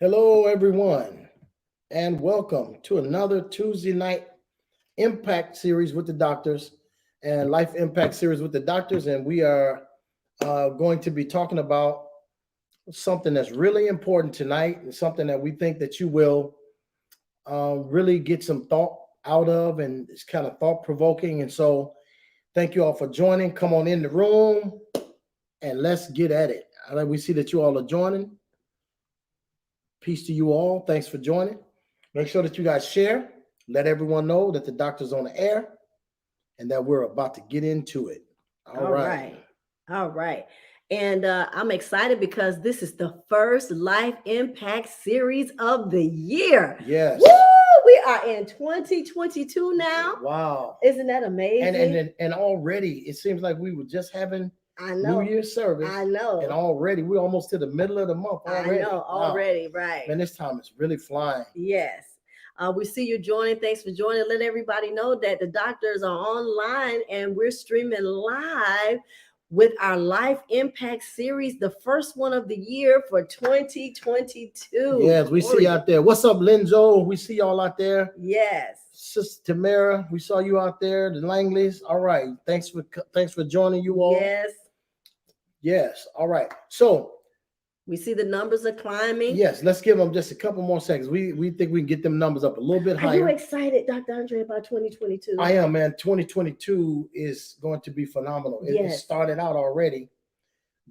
Hello, everyone, and welcome to another Tuesday night Impact series with the doctors and Life Impact series with the doctors. And we are going to be talking about something that's really important tonight and something that we think that you will really get some thought out of, and it's kind of thought provoking. And so, thank you all for joining. Come on in the room and let's get at it. All right, we see that you all are joining. Peace to you all. Thanks for joining. Make sure that you guys share. Let everyone know that the doctor's on the air and that we're about to get into it. All right. All right. And I'm excited because this is the first Life Impact series of the year. Yes. Woo! We are in 2022 now. Wow. Isn't that amazing? And already it seems like we were just having I know. New Year's service. I know. And already we're almost to the middle of the month already. I know. Already, right. Man, this time is really flying. Yes. We see you joining. Thanks for joining. Let everybody know that the doctors are online and we're streaming live with our Life Impact series, the first one of the year for 2022. Yes, we see you out there. What's up, Linzo? We see y'all out there. Yes. Sister Tamara, we saw you out there. The Langleys. All right. Thanks for joining you all. Yes. Yes. All right. So we see the numbers are climbing. Yes, let's give them just a couple more seconds. We think we can get them numbers up a little bit higher. Are you excited, Dr. Andre, about 2022? I am, man. 2022 is going to be phenomenal. It started out already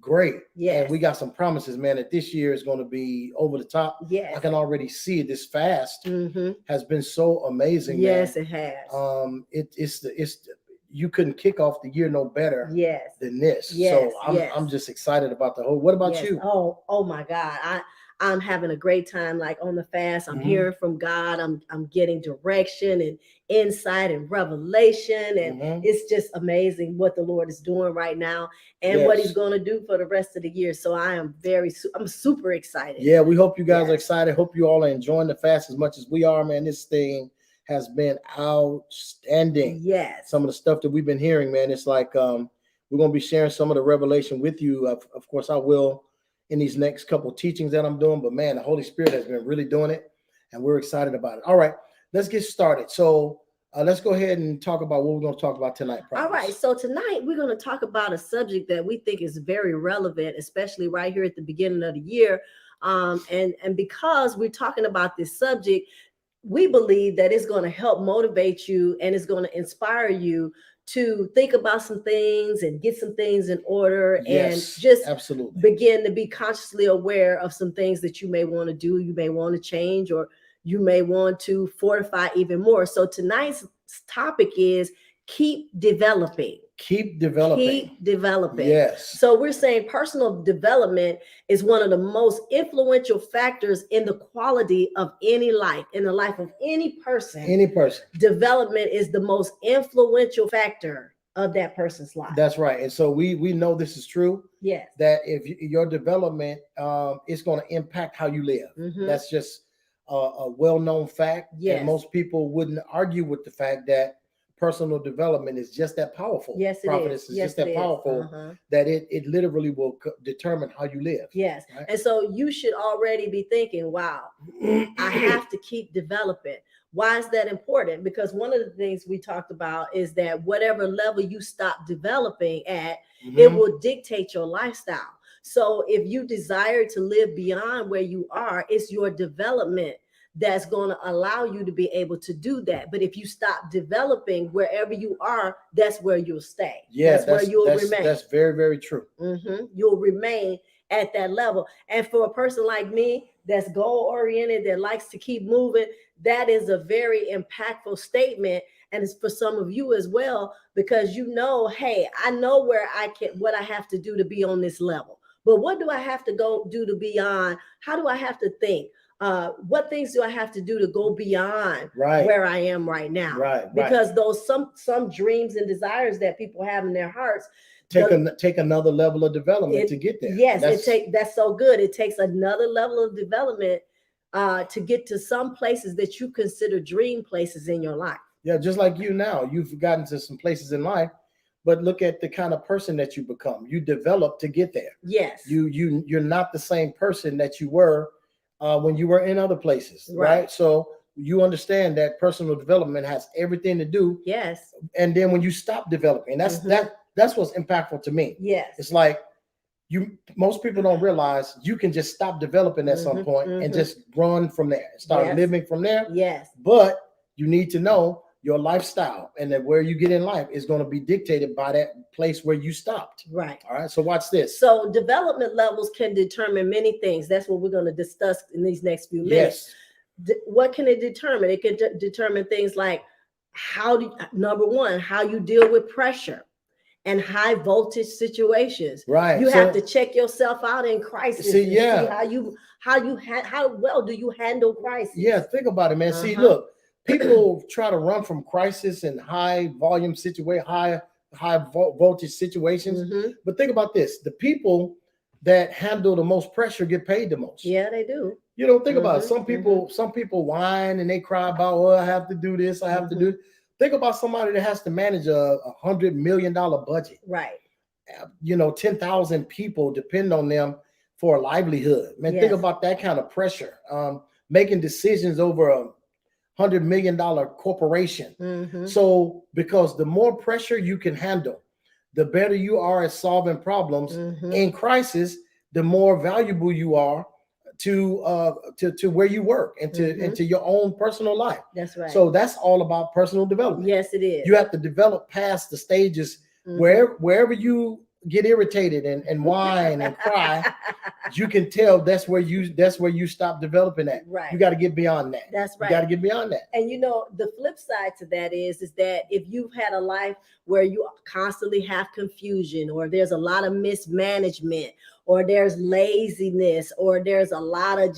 great. Yes. And we got some promises, man, that this year is going to be over the top. Yes. I can already see it. This fast has been so amazing. Yes, man. it has. It's you couldn't kick off the year no better than this. Yes, so I'm just excited about the whole. What about you? Oh my God. I'm having a great time, like on the fast. I'm hearing from God. I'm getting direction and insight and revelation. And it's just amazing what the Lord is doing right now and what he's going to do for the rest of the year. So I'm super excited. Yeah, we hope you guys are excited. Hope you all are enjoying the fast as much as we are, man. This thing has been outstanding. Yes. Some of the stuff that we've been hearing, man, it's like we're going to be sharing some of the revelation with you. Of course, I will in these next couple of teachings that I'm doing. But, man, the Holy Spirit has been really doing it, and we're excited about it. All right, let's get started. So let's go ahead and talk about what we're going to talk about tonight. All right, so tonight we're going to talk about a subject that we think is very relevant, especially right here at the beginning of the year. And because we're talking about this subject, we believe that it's going to help motivate you and it's going to inspire you to think about some things and get some things in order and just begin to be consciously aware of some things that you may want to do, you may want to change, or you may want to fortify even more. So tonight's topic is keep developing. Keep developing. Keep developing. Yes. So we're saying personal development is one of the most influential factors in the quality of any life, in the life of any person. Any person. Development is the most influential factor of that person's life. That's right. And so we know this is true. Yes. That if your development is going to impact how you live. That's just a well-known fact. Yes. And most people wouldn't argue with the fact that personal development is just that powerful. Yes, it Prophetess is. Yes, just that powerful that it literally will determine how you live. Yes. Right? And so you should already be thinking, wow, I have to keep developing. Why is that important? Because one of the things we talked about is that whatever level you stop developing at, it will dictate your lifestyle. So if you desire to live beyond where you are, it's your development that's going to allow you to be able to do that. But if you stop developing wherever you are, that's where you'll stay. Yeah, that's where you'll remain. That's very, very true. You'll remain at that level. And for a person like me that's goal-oriented, that likes to keep moving, that is a very impactful statement. And it's for some of you as well, because you know, hey, I know what I have to do to be on this level. But what do I have to go do to beyond? How do I have to think? What things do I have to do to go beyond where I am right now? Right. Because those some dreams and desires that people have in their hearts take another level of development to get there. Yes, that's so good. It takes another level of development to get to some places that you consider dream places in your life. Yeah, just like you now, you've gotten to some places in life, but look at the kind of person that you become. You develop to get there. Yes. You're not the same person that you were when you were in other places, right? So you understand that personal development has everything to do. Yes. And then when you stop developing, that's what's impactful to me. Yes. It's like most people don't realize you can just stop developing at some point and just run from there, start living from there. Yes. But you need to know your lifestyle and that where you get in life is going to be dictated by that place where you stopped. Right. All right. So watch this. So development levels can determine many things. That's what we're going to discuss in these next few minutes. Yes. What can it determine? It can determine things like number one, how you deal with pressure and high voltage situations. Right. You have to check yourself out in crisis. See, yeah. See how well do you handle crisis? Yeah. Think about it, man. See, look, people try to run from crisis and high volume high voltage situations. But think about this: the people that handle the most pressure get paid the most. Yeah, they do. You know, think about it. Some people whine and they cry about, oh, I have to do this, I have to do. Think about somebody that has to manage a $100 million budget. Right. You know, 10,000 people depend on them for a livelihood. Man, think about that kind of pressure. Making decisions over a $100 million corporation. So because the more pressure you can handle, the better you are at solving problems in crisis, the more valuable you are to where you work and to your own personal life. That's right. So that's all about personal development. Yes, it is. You have to develop past the stages wherever you get irritated and whine and cry. You can tell that's where you stop developing at. Right. You got to get beyond that. That's right. You got to get beyond that. And you know, the flip side to that is that if you've had a life where you constantly have confusion, or there's a lot of mismanagement, or there's laziness, or there's a lot of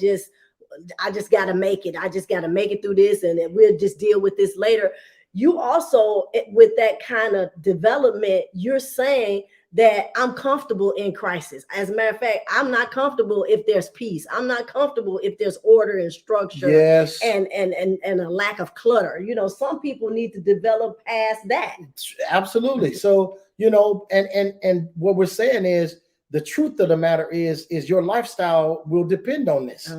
I just got to make it. I just got to make it through this, and then we'll just deal with this later. You also, with that kind of development, you're saying that I'm comfortable in crisis. As a matter of fact, I'm not comfortable if there's peace. I'm not comfortable if there's order and structure. Yes. And a lack of clutter. You know, some people need to develop past that. Absolutely. So, you know, and what we're saying is the truth of the matter is your lifestyle will depend on this.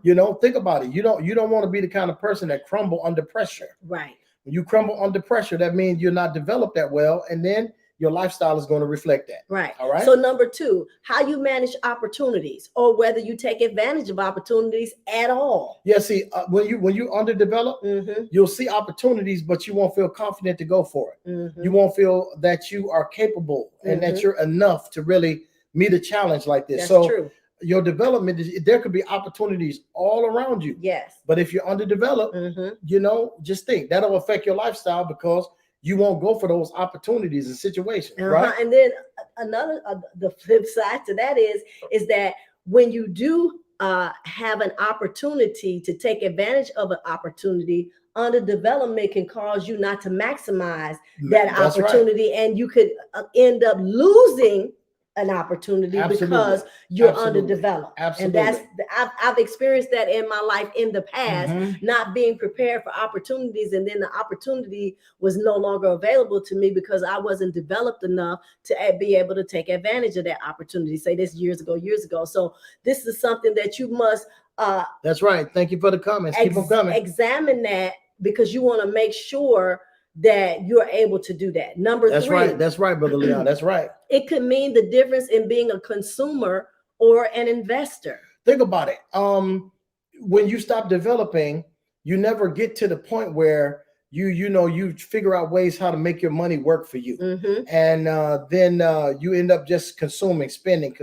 You know, think about it. You don't want to be the kind of person that crumble under pressure. Right. When you crumble under pressure, that means you're not developed that well, and then your lifestyle is going to reflect that. Right. All right. So number two, how you manage opportunities, or whether you take advantage of opportunities at all. Yeah. See, when you underdeveloped, you'll see opportunities, but you won't feel confident to go for it. You won't feel that you are capable and that you're enough to really meet a challenge like this. That's true. Your development, there could be opportunities all around you. Yes. But if you're underdeveloped, you know, just think that'll affect your lifestyle because you won't go for those opportunities and situations, right? And then the flip side to that is that when you do have an opportunity to take advantage of an opportunity, underdevelopment can cause you not to maximize that opportunity, and you could end up losing an opportunity because you're underdeveloped. Absolutely. And I've experienced that in my life in the past, not being prepared for opportunities, and then the opportunity was no longer available to me because I wasn't developed enough to be able to take advantage of that opportunity. Say this years ago. So this is something that you must that's right. Thank you for the comments. Keep them coming. Examine that, because you want to make sure that you're able to do that. Number three. That's right, Brother Leon. That's right. It could mean the difference in being a consumer or an investor. Think about it. When you stop developing, you never get to the point where you figure out ways how to make your money work for you. And then you end up just consuming, spending.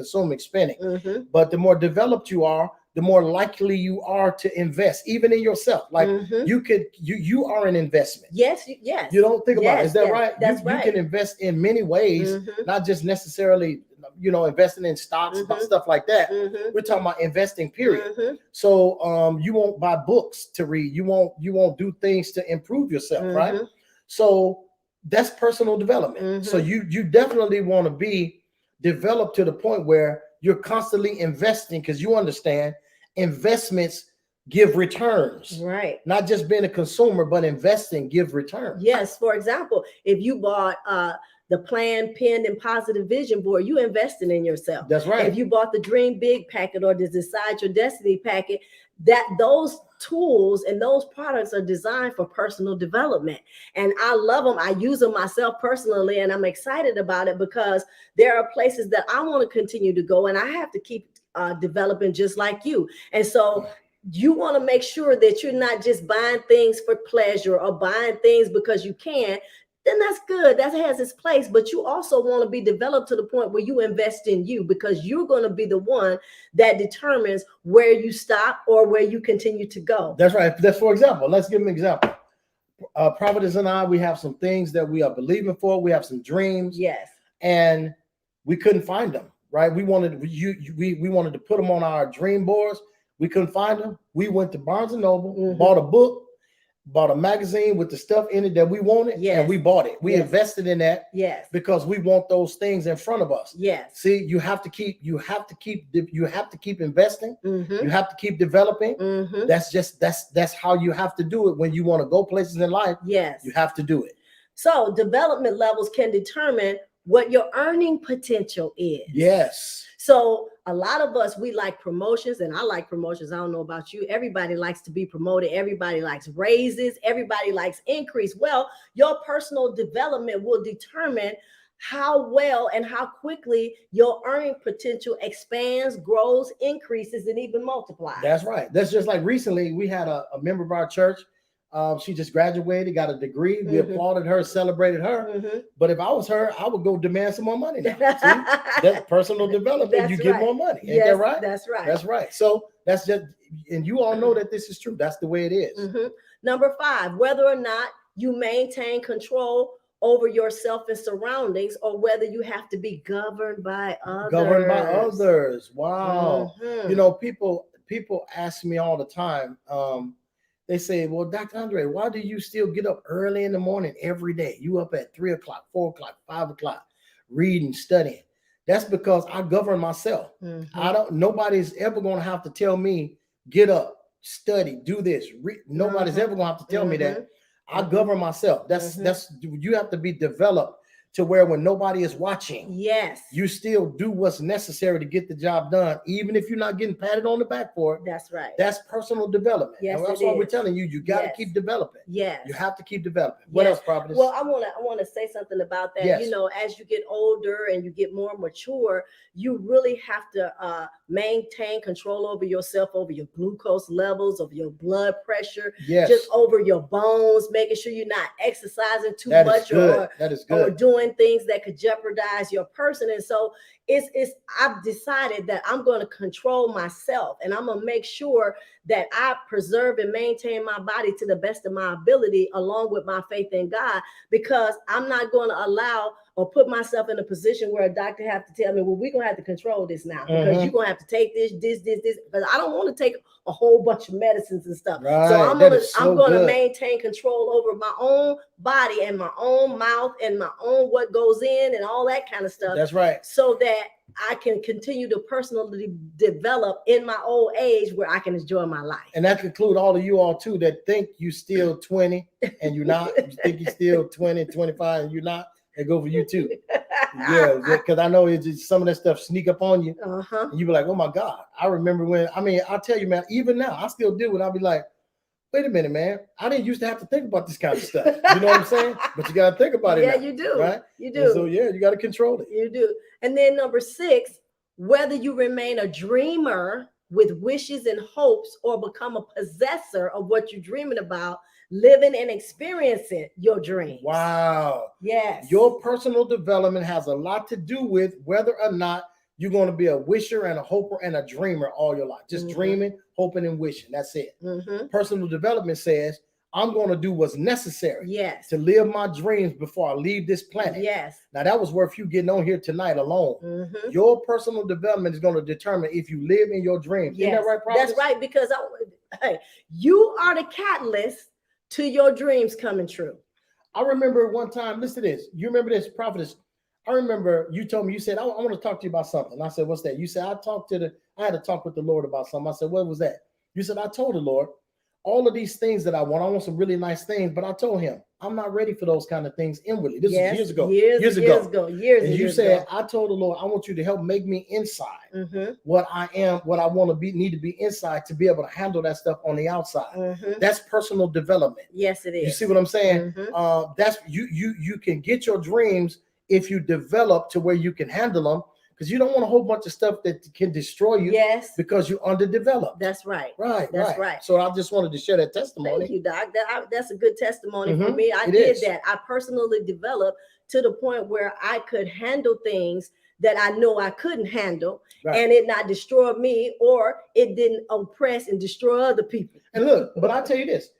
But the more developed you are, the more likely you are to invest, even in yourself. Like you are an investment. Yes, yes. You don't think about it. Is that right? That's right. You can invest in many ways, not just necessarily, investing in stocks, stuff like that. We're talking about investing, period. So you won't buy books to read. You won't do things to improve yourself, right? So that's personal development. So you definitely want to be developed to the point where you're constantly investing, because you understand investments give returns. Right. Not just being a consumer, but investing, give returns. Yes. For example, if you bought the Plan, Pen, and Positive Vision board, you investing in yourself. That's right. If you bought the Dream Big packet or the Decide Your Destiny packet, those tools and those products are designed for personal development. And I love them. I use them myself personally, and I'm excited about it because there are places that I want to continue to go, and I have to keep developing just like you. And so you want to make sure that you're not just buying things for pleasure or buying things because you can. Then that's good. That has its place. But you also want to be developed to the point where you invest in you, because you're going to be the one that determines where you stop or where you continue to go. That's right. That's, for example, let's give an example. Prophetess and I, we have some things that we are believing for. We have some dreams. Yes. And we couldn't find them, right? We wanted to put them on our dream boards. We couldn't find them. We went to Barnes and Noble, bought a book, bought a magazine with the stuff in it that we wanted, and we bought it. We invested in that, because we want those things in front of us. Yes. See, you have to keep investing. You have to keep developing. That's how you have to do it when you want to go places in life. Yes. You have to do it. So development levels can determine what your earning potential is. Yes. So a lot of us, we like promotions, and I like promotions. I don't know about you. Everybody likes to be promoted. Everybody likes raises. Everybody likes increase. Well, your personal development will determine how well and how quickly your earning potential expands, grows, increases, and even multiplies. That's right. That's just like recently we had a member of our church. She just graduated, got a degree. We applauded her, celebrated her. But if I was her, I would go demand some more money now. See? That's personal development. You get more money. Ain't that right? That's right. That's right. So that's just, and you all know that this is true. That's the way it is. Number 5, whether or not you maintain control over yourself and surroundings, or whether you have to be governed by others. Governed by others. Wow. You know, people ask me all the time, they say, well, Dr. Andre, why do you still get up early in the morning every day? You up at 3 o'clock, 4 o'clock, 5 o'clock, reading, studying. That's because I govern myself. Nobody's ever going to have to tell me, get up, study, do this. Nobody's ever going to have to tell me that. I govern myself. That's you have to be developed to where when nobody is watching, you still do what's necessary to get the job done, even if you're not getting patted on the back for it. That's right. That's personal development. Yes, and that's why we're telling you, you got to keep developing. Yes. You have to keep developing. What else, Prophetess? Well, I want to say something about that. You know, as you get older and you get more mature, you really have to maintain control over yourself, over your glucose levels, over your blood pressure, just over your bones, making sure you're not exercising too much or doing things that could jeopardize your person. And so I've decided that I'm going to control myself, and I'm going to make sure that I preserve and maintain my body to the best of my ability, along with my faith in God, because I'm not going to allow or put myself in a position where a doctor have to tell me, well, we're going to have to control this now, because you're going to have to take this, because I don't want to take a whole bunch of medicines and stuff. Right. So I'm going to maintain control over my own body and my own mouth and my own what goes in and all that kind of stuff. That's right. So that I can continue to personally develop in my old age where I can enjoy my life. And that includes all of you all too that think you still 20 and you're not. You think you're still 20, 25 and you're not. They go for you too. Because I know it's just some of that stuff sneak up on you. And you be like, oh my God. I remember when, I'll tell you, man, even now, I still do it. I'll be like, wait a minute, man. I didn't used to have to think about this kind of stuff. You know what I'm saying? But you got to think about it now. You do. Right? You do. And so, you got to control it. You do. And then number 6, whether you remain a dreamer with wishes and hopes or become a possessor of what you're dreaming about, living and experiencing your dreams. Wow. Yes. Your personal development has a lot to do with whether or not you're going to be a wisher and a hoper and a dreamer all your life. Just dreaming, hoping, and wishing. That's it. Personal development says, I'm going to do what's necessary to live my dreams before I leave this planet. Now, that was worth you getting on here tonight alone. Your personal development is going to determine if you live in your dreams. Isn't that right, Prophet? That's right, because you are the catalyst to your dreams coming true. I remember one time, listen to this. You remember this, Prophetess? I remember you told me, you said, I want to talk to you about something. I said, what's that? You said, I had to talk with the Lord about something. I said, what was that? You said, I told the Lord all of these things that I want some really nice things, but I told him, I'm not ready for those kind of things inwardly. This is years ago. Years ago. And you said, I told the Lord, I want you to help make me inside what I am, what I want to be, need to be inside to be able to handle that stuff on the outside. That's personal development. Yes, it is. You see what I'm saying? That's you can get your dreams if you develop to where you can handle them. Because you don't want a whole bunch of stuff that can destroy you because you're underdeveloped. That's right. That's right. So I just wanted to share that testimony. Thank you, Doc. That's a good testimony for me. I did that. I personally developed to the point where I could handle things that I know I couldn't handle and it not destroy me or it didn't oppress and destroy other people. And look, but I tell you this,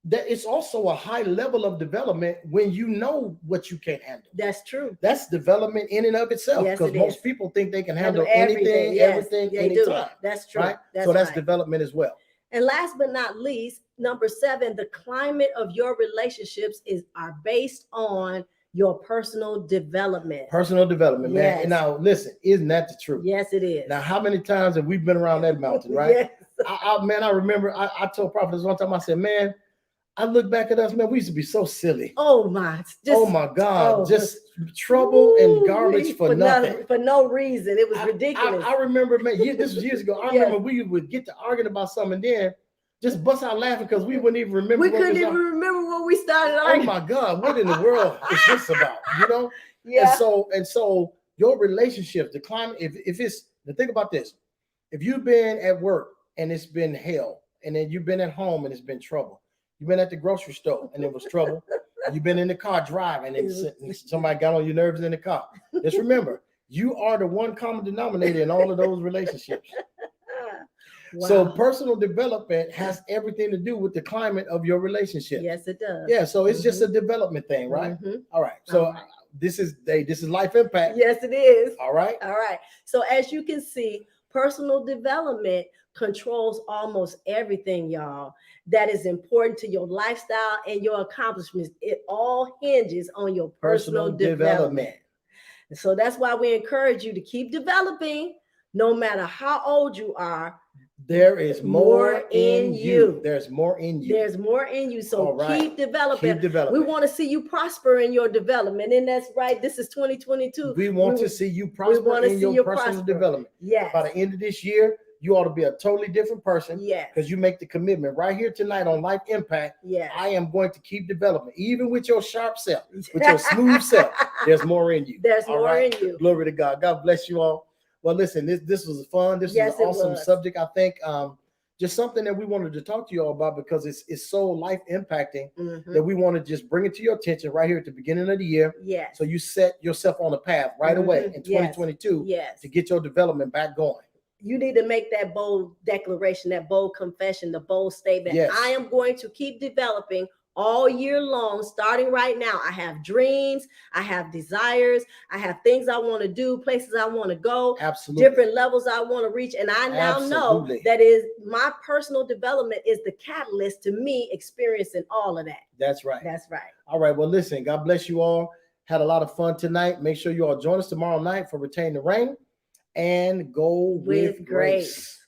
that it's also a high level of development when you know what you can't handle. That's true. That's development in and of itself, because most people think they can handle anything, everything, anytime. That's true. Right? So that's development as well. And last but not least, number 7, the climate of your relationships are based on your personal development. Personal development, man. And now listen, isn't that the truth? Yes, it is. Now, how many times have we been around that mountain, right? I remember I told prophets one time, I said, man, I look back at us, man, we used to be so silly. Oh my God. Just trouble and garbage for nothing. For no reason. It was ridiculous. I remember, man, this was years ago. I remember we would get to arguing about something and then just bust out laughing because we wouldn't even remember. We couldn't even remember what we started arguing. Oh my God, what in the world is this about? You know? Yeah. And so your relationships, the climate, if it's, the thing about this, if you've been at work and it's been hell, and then you've been at home and it's been trouble. You've been at the grocery store and it was trouble. You've been in the car driving and somebody got on your nerves in the car. Just remember, you are the one common denominator in all of those relationships. Wow. So personal development has everything to do with the climate of your relationship. Yes, it does. Yeah, so it's just a development thing, right? All right. So this is Life Impact. Yes, it is. All right. So as you can see, personal development controls almost everything, y'all, that is important to your lifestyle and your accomplishments. It all hinges on your personal development. So that's why we encourage you to keep developing, no matter how old you are. There is more in you. There's more in you. There's more in you. So keep developing. We want to see you prosper in your development. And that's right. This is 2022. We want to see you prosper in your personal development. Yes. By the end of this year, you ought to be a totally different person. Yes. Because you make the commitment right here tonight on Life Impact. Yes. I am going to keep developing. Even with your sharp self, with your smooth self, there's more in you. There's more in you. Glory to God. God bless you all. Well, listen, this was fun. This is an awesome subject. I think just something that we wanted to talk to you all about because it's so life impacting that we want to just bring it to your attention right here at the beginning of the year. Yes. So you set yourself on a path right away in 2022 to get your development back going. You need to make that bold declaration, that bold confession, the bold statement. Yes. I am going to keep developing all year long, starting right now. I have dreams, I have desires, I have things I want to do, places I want to go, different levels I want to reach. And I now know that is my personal development is the catalyst to me experiencing all of that. That's right. That's right. All right. Well, listen, God bless you all. Had a lot of fun tonight. Make sure you all join us tomorrow night for Retain the Reign and go with grace.